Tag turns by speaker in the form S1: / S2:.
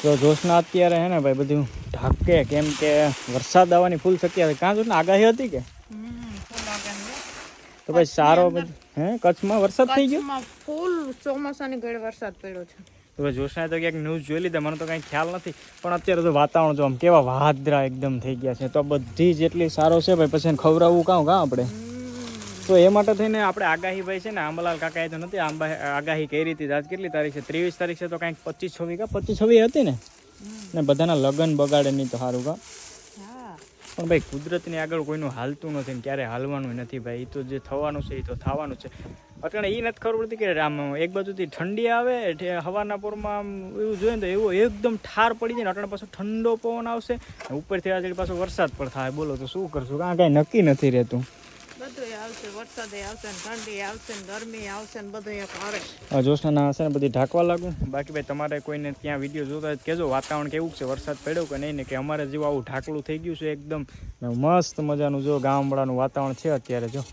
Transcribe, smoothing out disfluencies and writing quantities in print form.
S1: તો જોશના અત્યારે હે ને ભાઈ બધું ઢાકે, કેમ કે વરસાદ આવવાની ફૂલ શક્યતા. કાં જોશના આગાહી હતી કે તો ભાઈ સારો હે કચ્છમાં વરસાદ થઈ ગયો,
S2: ફૂલ ચોમાસાની ઘડે વરસાદ પડ્યો છે.
S1: તો ભાઈ જોશનાએ તો ક્યાંક ન્યૂઝ જોઈ લીધા, મને તો કાંઈ ખ્યાલ નથી. પણ અત્યારે તો વાતાવરણ જો આમ કેવા વાદળા એકદમ થઈ ગયા છે, તો બધી જેટલી સારો છે ભાઈ પછી ખવડાવવું કાં આપણે. તો એ માટે થઈને આપણે આગાહી ભાઈ છે ને આંબાલાલ કાકાએ તો નથી આગાહી કરી હતી. આજ કેટલી તારીખ છે? 23 તારીખ છે. તો કાંઈક 25-26 હતી ને બધાના લગ્ન બગાડે નહીં તો સારું કા. પણ ભાઈ કુદરતની આગળ કોઈનું હાલતું નથી ને ક્યારે હાલવાનું નથી ભાઈ. એ તો જે થવાનું છે એ તો થવાનું છે. અત્યારે એ નથી ખબર પડતી કે આમ એક બાજુથી ઠંડી આવે હવાના પોરમાં આમ એવું જોઈએ ને તો એવો એકદમ ઠાર પડી જાય ને અટાણે પાછો ઠંડો પવન આવશે, ઉપરથી આજે પાછો વરસાદ પણ થાય. બોલો તો શું કરશું? કાંઈ નક્કી નથી રહેતું.
S2: બધું આવશે, વરસાદ આવશે ને ઠંડી આવશે ને ગરમી આવશે ને બધું એક આવે.
S1: જોશના હશે ને બધી ઢાંકવા લાગું. બાકી ભાઈ તમારે કોઈને ત્યાં વિડીયો જોતા હોય કહેજો વાતાવરણ કેવું છે, વરસાદ પડ્યો કે નહીં ને, કે અમારે જેવું આવું ઢાકલું થઈ ગયું છે એકદમ મસ્ત મજાનું. જો ગામડાનું વાતાવરણ છે અત્યારે. જો